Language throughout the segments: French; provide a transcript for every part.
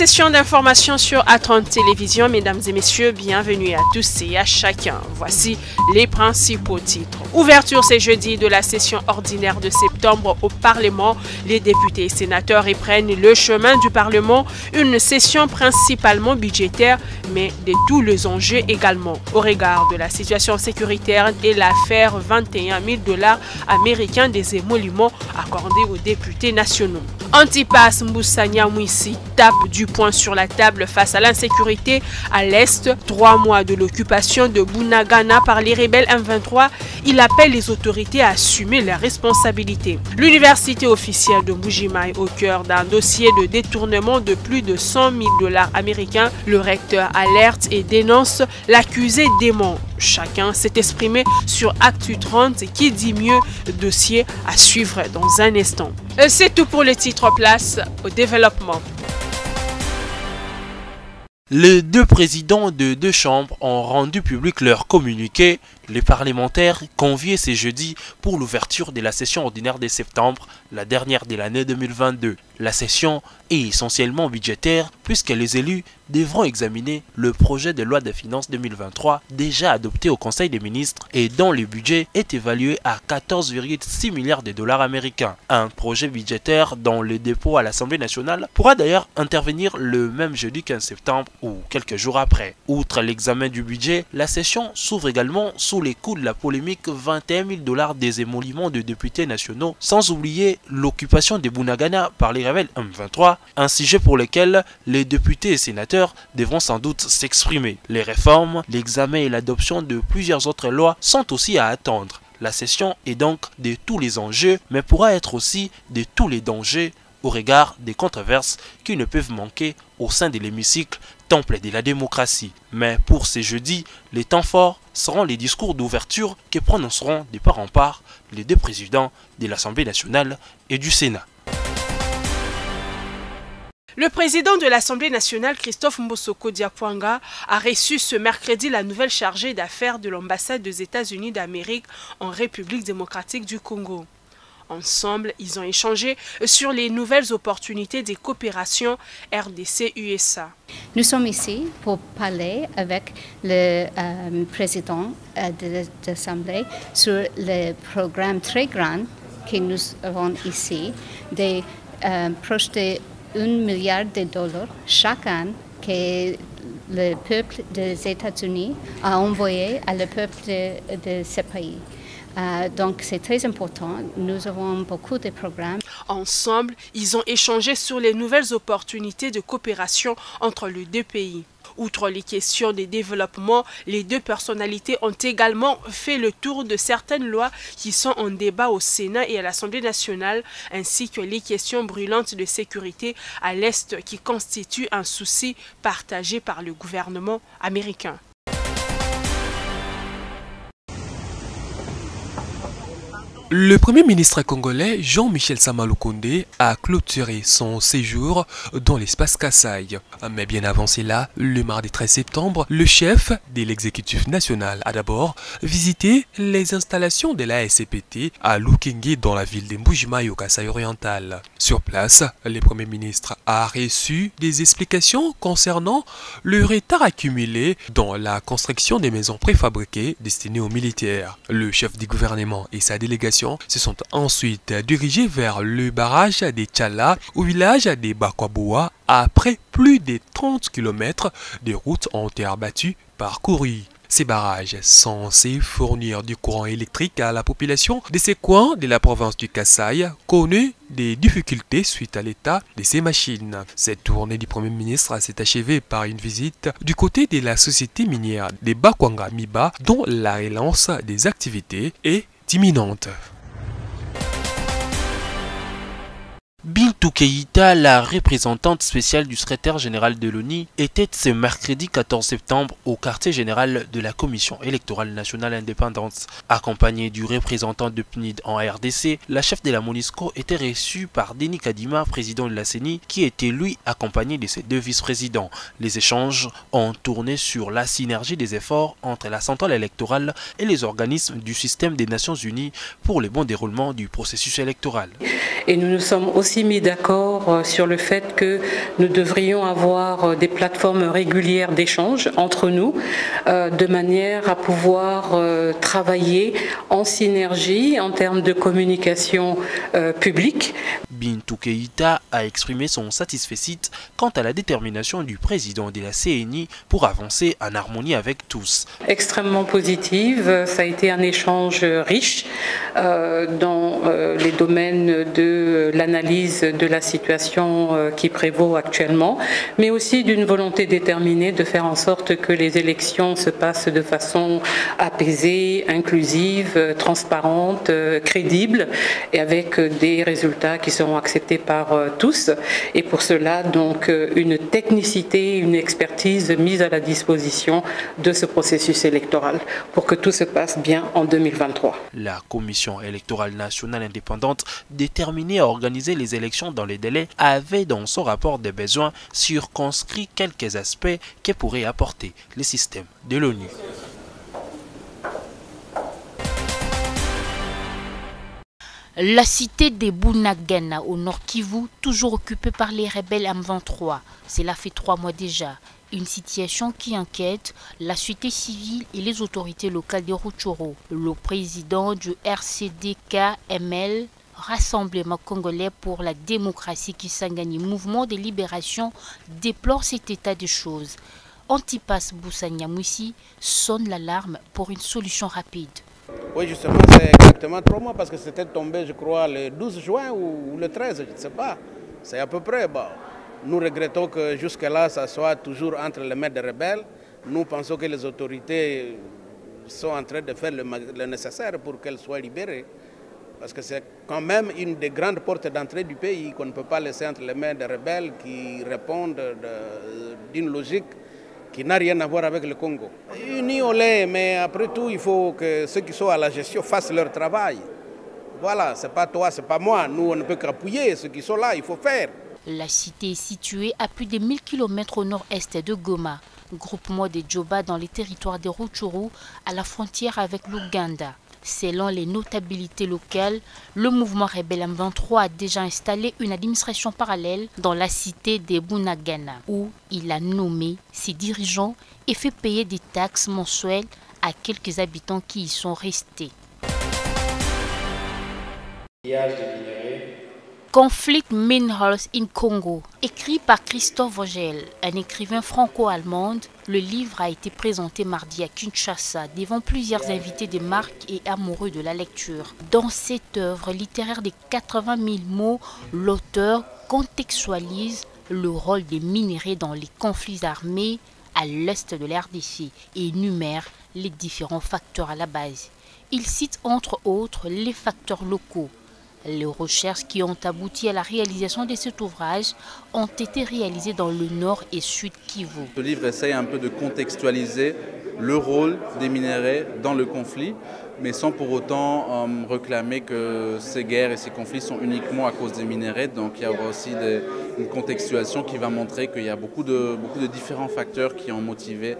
session d'information sur A30 Télévision. Mesdames et messieurs, bienvenue à tous et à chacun. Voici les principaux titres. Ouverture ce jeudi de la session ordinaire de septembre au Parlement. Les députés et sénateurs y prennent le chemin du Parlement. Une session principalement budgétaire, mais de tous les enjeux également. Au regard de la situation sécuritaire et l'affaire 21 000 $ américains des émoluments accordés aux députés nationaux. Antipas Mboussania Mouissi tape du poing sur la table face à l'insécurité à l'Est. 3 mois de l'occupation de Bunagana par les rebelles M23, il appelle les autorités à assumer leurs responsabilités. L'université officielle de Mbuji-Mayi au cœur d'un dossier de détournement de plus de 100 000 $ américains. Le recteur alerte et dénonce l'accusé dément. Chacun s'est exprimé sur Actu 30 qui dit mieux, dossier à suivre dans un instant. C'est tout pour le titre. Place au développement. Les deux présidents de deux chambres ont rendu public leur communiqué. Les parlementaires conviés ce jeudi pour l'ouverture de la session ordinaire de septembre, la dernière de l'année 2022. La session est essentiellement budgétaire puisque les élus devront examiner le projet de loi de finances 2023 déjà adopté au Conseil des ministres et dont le budget est évalué à 14,6 milliards de dollars américains. Un projet budgétaire dont le dépôt à l'Assemblée nationale pourra d'ailleurs intervenir le même jeudi 15 septembre ou quelques jours après. Outre l'examen du budget, la session s'ouvre également sous les coups de la polémique 21 000 $ des émoluments de députés nationaux, sans oublier l'occupation de Bunagana par les rebelles M23, un sujet pour lequel les députés et sénateurs devront sans doute s'exprimer. Les réformes, l'examen et l'adoption de plusieurs autres lois sont aussi à attendre. La session est donc de tous les enjeux, mais pourra être aussi de tous les dangers au regard des controverses qui ne peuvent manquer au sein de l'hémicycle, temple de la démocratie. Mais pour ce jeudi, les temps forts seront les discours d'ouverture que prononceront de part en part les deux présidents de l'Assemblée nationale et du Sénat. Le président de l'Assemblée nationale, Christophe Mbosoko Diapwanga, a reçu ce mercredi la nouvelle chargée d'affaires de l'ambassade des États-Unis d'Amérique en République démocratique du Congo. Ensemble, ils ont échangé sur les nouvelles opportunités des coopérations RDC-USA. Nous sommes ici pour parler avec le président de l'Assemblée sur le programme très grand que nous avons ici, de proche de 1 milliard de dollars chaque an que le peuple des États-Unis a envoyé à le peuple de ce pays. Donc c'est très important, nous avons beaucoup de programmes. Ensemble, ils ont échangé sur les nouvelles opportunités de coopération entre les deux pays. Outre les questions de développement, les deux personnalités ont également fait le tour de certaines lois qui sont en débat au Sénat et à l'Assemblée nationale, ainsi que les questions brûlantes de sécurité à l'Est qui constituent un souci partagé par le gouvernement américain. Le Premier ministre congolais Jean-Michel Sama Lukonde a clôturé son séjour dans l'espace Kasaï. Mais bien avant cela, le mardi 13 septembre, le chef de l'exécutif national a d'abord visité les installations de la SCPT à Lukenge dans la ville de Mbuji-Mayi au Kasaï oriental. Sur place, le Premier ministre a reçu des explications concernant le retard accumulé dans la construction des maisons préfabriquées destinées aux militaires. Le chef du gouvernement et sa délégation se sont ensuite dirigés vers le barrage des Tchala au village des Bakwaboa après plus de 30 km de route en terre battue parcourue. Ces barrages sont censés fournir du courant électrique à la population de ces coins de la province du Kasaï, connaît des difficultés suite à l'état de ces machines. Cette tournée du Premier ministre s'est achevée par une visite du côté de la société minière des Bakwanga Miba, dont la relance des activités est imminente. Bintou Keïta, la représentante spéciale du secrétaire général de l'ONU, était ce mercredi 14 septembre au quartier général de la Commission électorale nationale indépendante. Accompagnée du représentant de PNID en RDC, la chef de la MONUSCO était reçue par Denis Kadima, président de la CENI, qui était lui accompagné de ses deux vice-présidents. Les échanges ont tourné sur la synergie des efforts entre la centrale électorale et les organismes du système des Nations Unies pour le bon déroulement du processus électoral. Et nous nous sommes aussi aussi mis d'accord sur le fait que nous devrions avoir des plateformes régulières d'échange entre nous, de manière à pouvoir travailler en synergie en termes de communication publique. Bintou Keïta a exprimé son satisfecit quant à la détermination du président de la CNI pour avancer en harmonie avec tous. Extrêmement positive, ça a été un échange riche dans les domaines de l'analyse de la situation qui prévaut actuellement, mais aussi d'une volonté déterminée de faire en sorte que les élections se passent de façon apaisée, inclusive, transparente, crédible et avec des résultats qui seront acceptés par tous. Et pour cela, donc, une technicité, une expertise mise à la disposition de ce processus électoral pour que tout se passe bien en 2023. La Commission électorale nationale indépendante, déterminée à organiser les élections dans les délais, avait dans son rapport des besoins circonscrit quelques aspects que pourrait apporter le système de l'ONU. La cité des Bunagana au nord Kivu, toujours occupée par les rebelles M23. Cela fait 3 mois déjà. Une situation qui inquiète la société civile et les autorités locales de Rutshuru. Le président du RCD-KML, Rassemblement congolais pour la démocratie Kisangani, mouvement de libération, déplore cet état de choses. Antipas Boussagnamoussi sonne l'alarme pour une solution rapide. Oui, justement, c'est exactement 3 mois parce que c'était tombé, je crois, le 12 juin ou le 13, je ne sais pas. C'est à peu près. Bon. Nous regrettons que jusque-là, ça soit toujours entre les mains des rebelles. Nous pensons que les autorités sont en train de faire le nécessaire pour qu'elles soient libérées. Parce que c'est quand même une des grandes portes d'entrée du pays qu'on ne peut pas laisser entre les mains des rebelles qui répondent d'une logique qui n'a rien à voir avec le Congo. Unis on l'est, mais après tout, il faut que ceux qui sont à la gestion fassent leur travail. Voilà, c'est pas toi, c'est pas moi. Nous, on ne peut qu'appuyer ceux qui sont là, il faut faire. La cité est située à plus de 1000 km au nord-est de Goma, groupement de Djoba dans les territoires de Rutshuru, à la frontière avec l'Ouganda. Selon les notabilités locales, le mouvement rebelle M23 a déjà installé une administration parallèle dans la cité des Bunagana, où il a nommé ses dirigeants et fait payer des taxes mensuelles à quelques habitants qui y sont restés. Conflict Minerals in Congo, écrit par Christophe Vogel, un écrivain franco-allemand. Le livre a été présenté mardi à Kinshasa devant plusieurs invités de marque et amoureux de la lecture. Dans cette œuvre littéraire de 80 000 mots, l'auteur contextualise le rôle des minéraux dans les conflits armés à l'est de la RDC et énumère les différents facteurs à la base. Il cite entre autres les facteurs locaux. Les recherches qui ont abouti à la réalisation de cet ouvrage ont été réalisées dans le nord et sud Kivu. Ce livre essaye un peu de contextualiser le rôle des minéraux dans le conflit, mais sans pour autant réclamer que ces guerres et ces conflits sont uniquement à cause des minéraux. Donc il y aura aussi une contextualisation qui va montrer qu'il y a beaucoup de différents facteurs qui ont motivé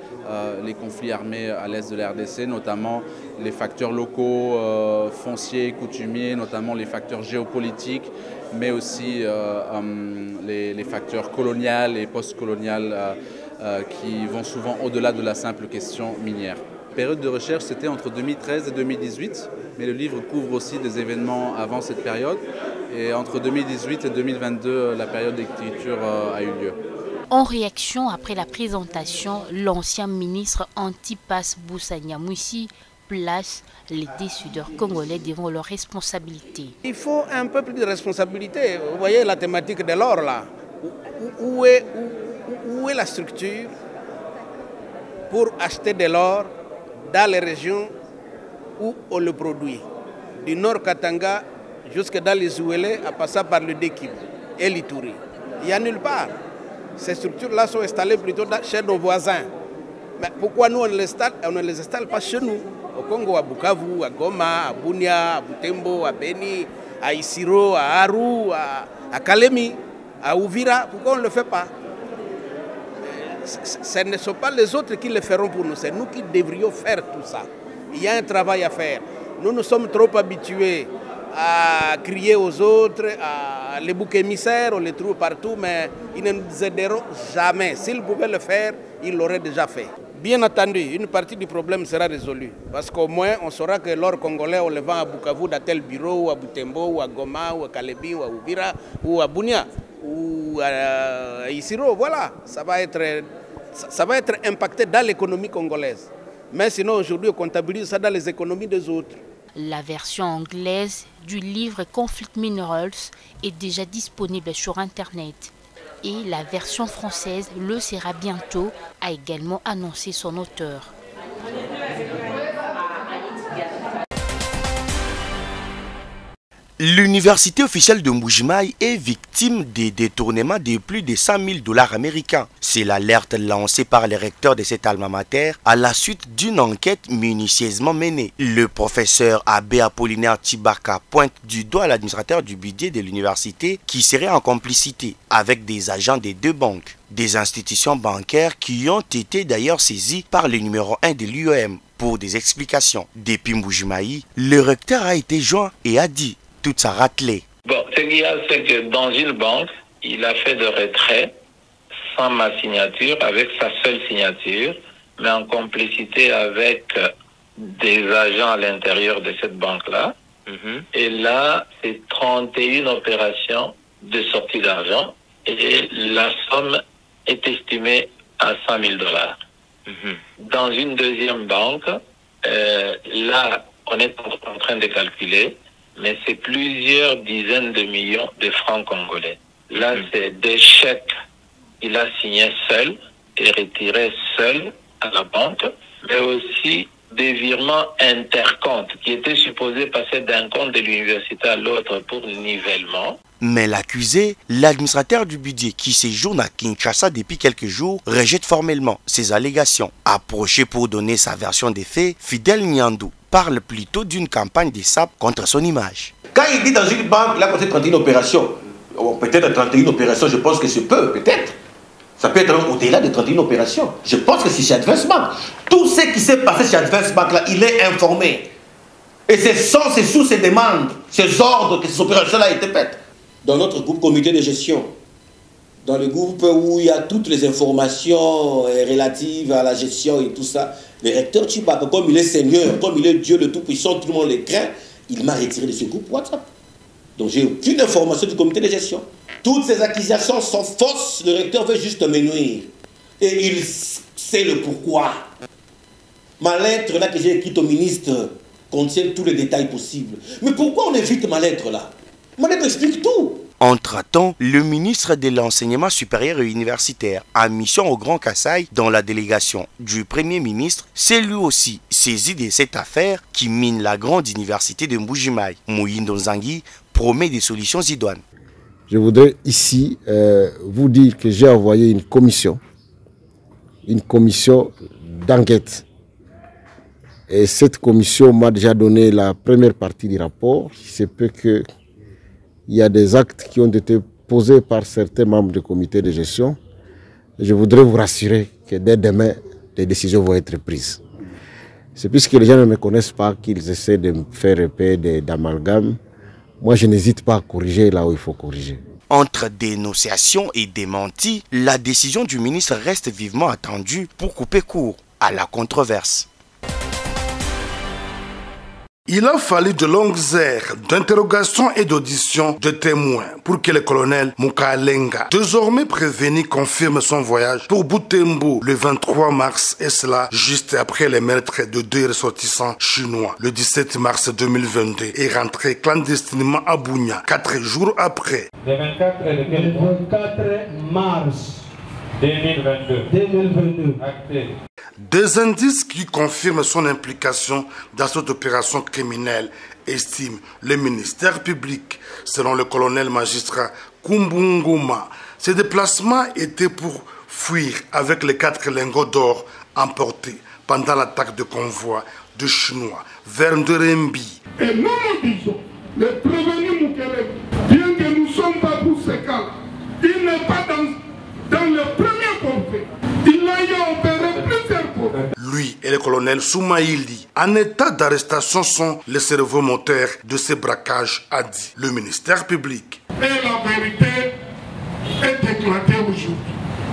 les conflits armés à l'est de la RDC, notamment les facteurs locaux, fonciers, coutumiers, notamment les facteurs géopolitiques, mais aussi les facteurs coloniaux et post-coloniaux qui vont souvent au-delà de la simple question minière. La période de recherche, c'était entre 2013 et 2018, mais le livre couvre aussi des événements avant cette période. Et entre 2018 et 2022, la période d'écriture a eu lieu. En réaction après la présentation, l'ancien ministre Antipas Boussagnamoussi place les décideurs congolais devant leurs responsabilités. Il faut un peu plus de responsabilité. Vous voyez la thématique de l'or là. Où est la structure pour acheter de l'or dans les régions où on le produit? Du nord Katanga jusque dans les Ouélé, en passant par le Dekivu et l'Ituri. Il n'y a nulle part. Ces structures-là sont installées plutôt chez nos voisins. Mais pourquoi nous on ne les installe pas chez nous? Au Congo, à Bukavu, à Goma, à Bunia, à Butembo, à Beni, à Isiro, à Aru, à Kalemi, à Ouvira. Pourquoi on ne le fait pas? Ce ne sont pas les autres qui le feront pour nous, c'est nous qui devrions faire tout ça. Il y a un travail à faire. Nous nous sommes trop habitués à crier aux autres, à Les boucs émissaires, on les trouve partout, mais ils ne nous aideront jamais. S'ils pouvaient le faire, ils l'auraient déjà fait. Bien entendu, une partie du problème sera résolue. Parce qu'au moins, on saura que l'or congolais, on le vend à Bukavu, dans tel bureau, ou à Butembo, ou à Goma, ou à Kalebi, ou à Uvira, ou à Bunia, ou à Isiro. Voilà, ça va être impacté dans l'économie congolaise. Mais sinon, aujourd'hui, on comptabilise ça dans les économies des autres. La version anglaise du livre Conflict Minerals est déjà disponible sur Internet. Et la version française le sera bientôt, a également annoncé son auteur. L'université officielle de Mbuji-Mayi est victime des détournements de plus de 100 000 $ américains. C'est l'alerte lancée par les recteurs de cet alma mater à la suite d'une enquête minutieusement menée. Le professeur Abbé Apollinaire Tibaka pointe du doigt l'administrateur du budget de l'université qui serait en complicité avec des agents des deux banques. Des institutions bancaires qui ont été d'ailleurs saisies par le numéro 1 de l'UEM pour des explications. Depuis Mbuji-Mayi, le recteur a été joint et a dit toute sa raclée. Bon, ce qu'il y a, c'est que dans une banque, il a fait de retrait sans ma signature, avec sa seule signature, mais en complicité avec des agents à l'intérieur de cette banque-là. Et là, c'est 31 opérations de sortie d'argent et la somme est estimée à 100 000 $. Dans une deuxième banque, là, on est en train de calculer, mais c'est plusieurs dizaines de millions de francs congolais. Là, c'est des chèques qu'il a signés seul et retirés seul à la banque, mais aussi des virements intercomptes qui étaient supposés passer d'un compte de l'université à l'autre pour nivellement. Mais l'accusé, l'administrateur du budget qui séjourne à Kinshasa depuis quelques jours, rejette formellement ces allégations. Approché pour donner sa version des faits, Fidel Nyandou parle plutôt d'une campagne de SAP contre son image. Quand il dit dans une banque, il a compté 31 opérations. Peut-être 31 opérations, je pense que c'est peu, peut-être. Ça peut être au-delà de 31 opérations. Je pense que c'est chez Advance Bank. Tout ce qui s'est passé chez Advance Bank, là, il est informé. Et c'est sous ses demandes, ses ordres que ces opérations-là étaient faites. Dans notre groupe comité de gestion, dans le groupe où il y a toutes les informations relatives à la gestion et tout ça, le recteur Tibaka, comme il est Seigneur, comme il est Dieu le Tout-Puissant, tout le monde le craint, il m'a retiré de ce groupe WhatsApp. Donc j'ai aucune information du comité de gestion. Toutes ces accusations sont fausses, le recteur veut juste me nuire. Et il sait le pourquoi. Ma lettre là que j'ai écrite au ministre contient tous les détails possibles. Mais pourquoi on évite ma lettre là? Ma lettre explique tout. Entre-temps, le ministre de l'Enseignement supérieur et universitaire, en mission au Grand Kasaï dans la délégation du Premier ministre, s'est lui aussi saisi de cette affaire qui mine la grande université de Mbuji-Mayi. Moyindo Nzangi promet des solutions idoines. Je voudrais ici vous dire que j'ai envoyé une commission d'enquête. Et cette commission m'a déjà donné la première partie du rapport. Il se peut que il y a des actes qui ont été posés par certains membres du comité de gestion. Je voudrais vous rassurer que dès demain, des décisions vont être prises. C'est puisque les gens ne me connaissent pas qu'ils essaient de me faire épée d'amalgame. Moi, je n'hésite pas à corriger là où il faut corriger. Entre dénonciation et démenti, la décision du ministre reste vivement attendue pour couper court à la controverse. Il a fallu de longues heures d'interrogation et d'audition de témoins pour que le colonel Mukalenga, désormais prévenu, confirme son voyage pour Butembo le 23 mars, et cela juste après le meurtre de 2 ressortissants chinois le 17 mars 2022 et rentré clandestinement à Bunia 4 jours après. Le 24 mars 2022. Acté. Des indices qui confirment son implication dans cette opération criminelle, estime le ministère public. Selon le colonel magistrat Kumbunguma, ces déplacements étaient pour fuir avec les 4 lingots d'or emportés pendant l'attaque de convoi de Chinois vers Ndorembi. Et nous disons, le prévenu Mukele, bien que nous ne sommes pas pour ce cas, il n'est pas dans le premier conflit. Il a eu opéré plusieurs fois. Lui et le colonel Soumaïli, en état d'arrestation, sont les cerveaux moteurs de ces braquages, a dit le ministère public. Et la vérité est éclatée aujourd'hui.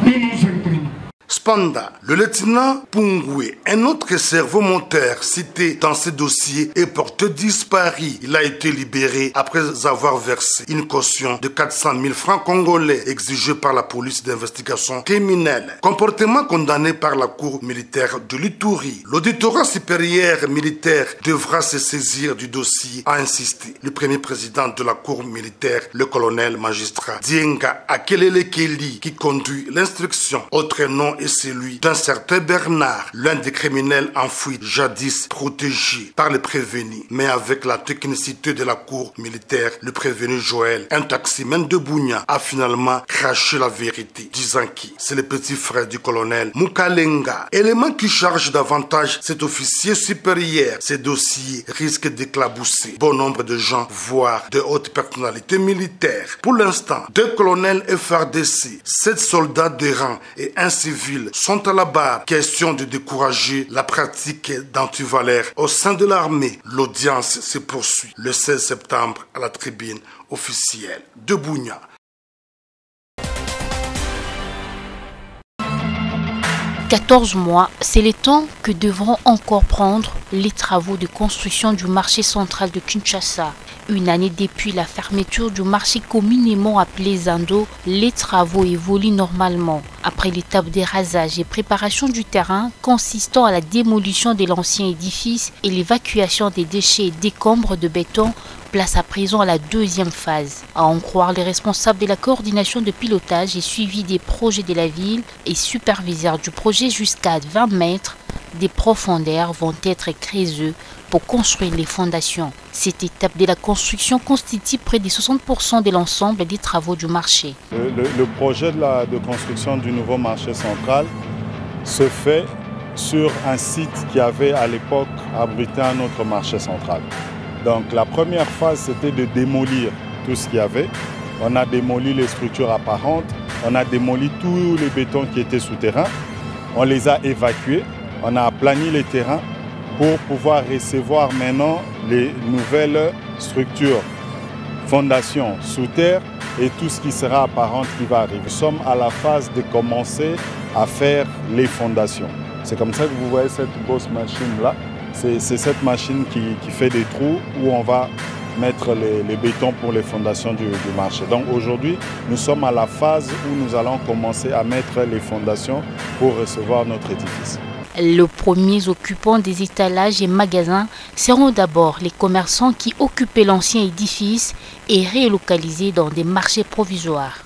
Nous nous imprimons. Spanda, le lieutenant Pungwe, un autre cerveau-monteur cité dans ce dossier, est porté disparu. Il a été libéré après avoir versé une caution de 400 000 francs congolais exigée par la police d'investigation criminelle. Comportement condamné par la cour militaire de l'Ituri. L'auditorat supérieur militaire devra se saisir du dossier, a insisté le premier président de la cour militaire, le colonel magistrat Dienga Akelele Kelly, qui conduit l'instruction. Autre nom est celui d'un certain Bernard, l'un des criminels enfouis jadis protégés par les prévenus. Mais avec la technicité de la cour militaire, le prévenu Joël, un taximan de Bunia, a finalement craché la vérité, disant qu'il c'est le petit frère du colonel Mukalenga. Élément qui charge davantage cet officier supérieur. Ces dossiers risquent d'éclabousser bon nombre de gens, voire de hautes personnalités militaires. Pour l'instant, 2 colonels FARDC, 7 soldats de rang et un civil sont à la barre. Question de décourager la pratique d'antivaleurs au sein de l'armée. L'audience se poursuit le 16 septembre à la tribune officielle de Bunia. « 14 mois, c'est le temps que devront encore prendre les travaux de construction du marché central de Kinshasa. Une année depuis la fermeture du marché communément appelé Zando, les travaux évoluent normalement. Après l'étape des rasages et préparation du terrain consistant à la démolition de l'ancien édifice et l'évacuation des déchets et décombres de béton, place à présent à la deuxième phase. À en croire les responsables de la coordination de pilotage et suivi des projets de la ville et superviseurs du projet jusqu'à 20 mètres, des profondeurs vont être creusées pour construire les fondations. Cette étape de la construction constitue près de 60% de l'ensemble des travaux du marché. Le projet de construction du nouveau marché central se fait sur un site qui avait à l'époque abrité un autre marché central. Donc la première phase, c'était de démolir tout ce qu'il y avait. On a démoli les structures apparentes, on a démoli tous les bétons qui étaient souterrains, on les a évacués, on a aplani les terrains pour pouvoir recevoir maintenant les nouvelles structures, fondations sous terre et tout ce qui sera apparent qui va arriver. Nous sommes à la phase de commencer à faire les fondations. C'est comme ça que vous voyez cette grosse machine-là. C'est cette machine qui fait des trous où on va mettre les bétons pour les fondations du marché. Donc aujourd'hui, nous sommes à la phase où nous allons commencer à mettre les fondations pour recevoir notre édifice. Les premiers occupants des étalages et magasins seront d'abord les commerçants qui occupaient l'ancien édifice et relocalisés dans des marchés provisoires.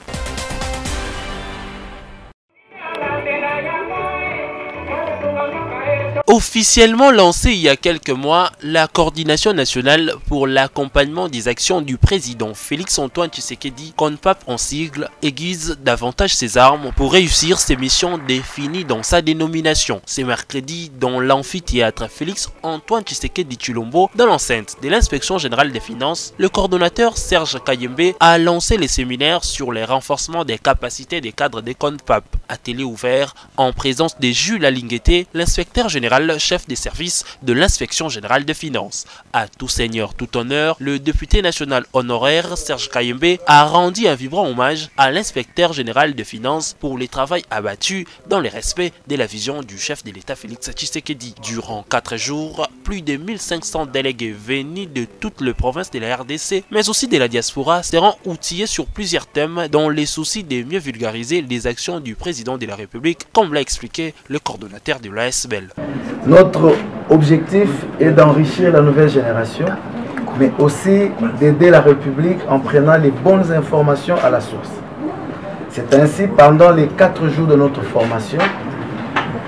Officiellement lancée il y a quelques mois, la coordination nationale pour l'accompagnement des actions du président Félix-Antoine Tshisekedi, CONPAP en sigle, aiguise davantage ses armes pour réussir ses missions définies dans sa dénomination. C'est mercredi dans l'amphithéâtre Félix-Antoine Tshisekedi Tshilombo, dans l'enceinte de l'inspection générale des finances, le coordonnateur Serge Kayembe a lancé les séminaires sur les renforcements des capacités des cadres des CONPAP. Atelier ouvert en présence de Jules Alingueté, l'inspecteur général chef des services de l'inspection générale des finances. À tout seigneur, tout honneur, le député national honoraire Serge Kayembe a rendu un vibrant hommage à l'inspecteur général des finances pour les travaux abattus dans le respect de la vision du chef de l'État Félix Tshisekedi. Durant 4 jours, plus de 1500 délégués venus de toutes les provinces de la RDC, mais aussi de la diaspora, seront outillés sur plusieurs thèmes dans les soucis de mieux vulgariser les actions du président de la République, comme l'a expliqué le coordonnateur de l'ASBL. Notre objectif est d'enrichir la nouvelle génération, mais aussi d'aider la République en prenant les bonnes informations à la source. C'est ainsi, pendant les 4 jours de notre formation,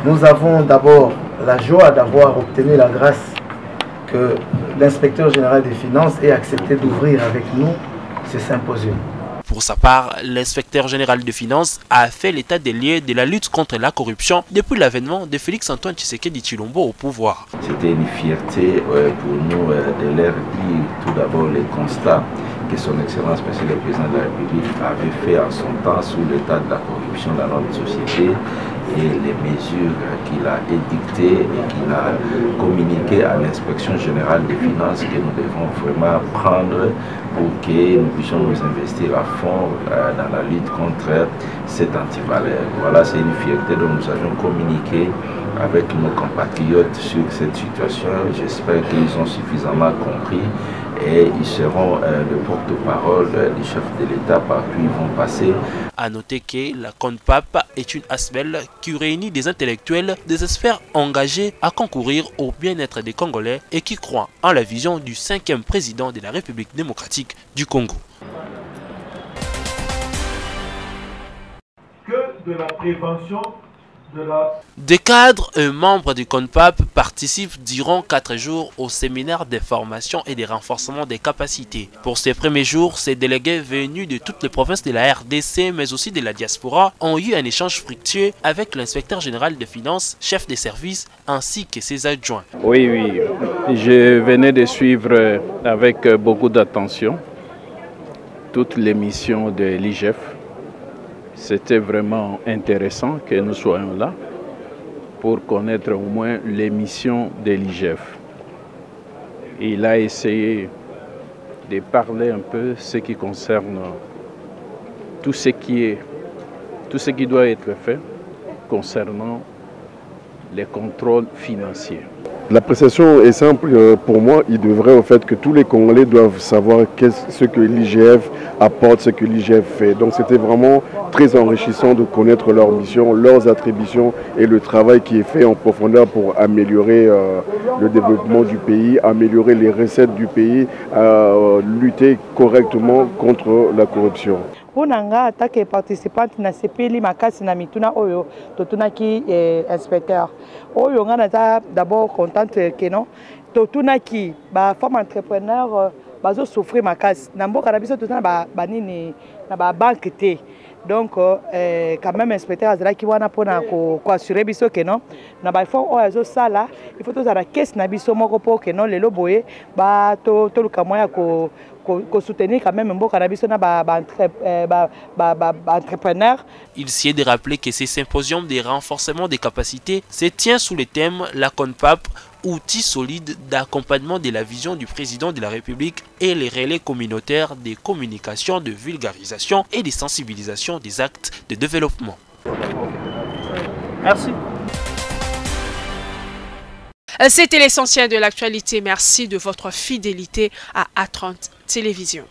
nous avons d'abord la joie d'avoir obtenu la grâce que l'inspecteur général des finances ait accepté d'ouvrir avec nous ce symposium. Pour sa part, l'inspecteur général de finances a fait l'état des lieux de la lutte contre la corruption depuis l'avènement de Félix-Antoine Tshisekedi Tshilombo au pouvoir. C'était une fierté pour nous de leur dire tout d'abord les constats que son Excellence, Monsieur le Président de la République, avait fait en son temps sous l'état de la corruption dans notre société et les mesures qu'il a édictées et qu'il a communiquées à l'inspection générale des finances que nous devons vraiment prendre pour que nous puissions nous investir à fond dans la lutte contre cette antivaleur. Voilà, c'est une fierté dont nous avions communiqué avec nos compatriotes sur cette situation. J'espère qu'ils ont suffisamment compris et ils seront le porte-parole du chef de l'État par qui ils vont passer. A noter que la CONPAP est une ASBEL qui réunit des intellectuels, des experts engagés à concourir au bien-être des Congolais et qui croient en la vision du 5e président de la République démocratique du Congo. Que de la prévention. Des cadres et membres du CONPAP participent durant 4 jours au séminaire de formation et de renforcement des capacités. Pour ces premiers jours, ces délégués venus de toutes les provinces de la RDC mais aussi de la diaspora ont eu un échange fructueux avec l'inspecteur général des finances, chef des services ainsi que ses adjoints. Oui, je venais de suivre avec beaucoup d'attention toutes les missions de l'IGF. C'était vraiment intéressant que nous soyons là pour connaître au moins les missions de l'IGF. Il a essayé de parler un peu ce qui concerne tout ce qui doit être fait concernant les contrôles financiers. L'appréciation est simple pour moi. Il devrait au fait que tous les Congolais doivent savoir ce que l'IGF apporte, ce que l'IGF fait. Donc c'était vraiment très enrichissant de connaître leurs missions, leurs attributions et le travail qui est fait en profondeur pour améliorer le développement du pays, améliorer les recettes du pays, lutter correctement contre la corruption. Pour nanga attaque participante na sepeli makasi na mituna oyo totunaki inspecteur oyo nga d'abord contente que non totunaki ba femme entrepreneur bazo souffrir makasi na mboka na biso totuna ba nini na ba banque te donc quand même inspecteur azalaki wana pona ko assurer biso que non na ba fond oyo azo sala il faut tozala caisse na biso moko po que non lelo boye ba to luka moya ko soutenir quand même entrepreneurs. Il s'y est de rappeler que ces symposiums de renforcement des capacités se tient sous le thème la CONPAP, outil solide d'accompagnement de la vision du président de la République et les relais communautaires de communication, de vulgarisation et de sensibilisation des actes de développement. Merci. C'était l'essentiel de l'actualité. Merci de votre fidélité à A30 Télévision.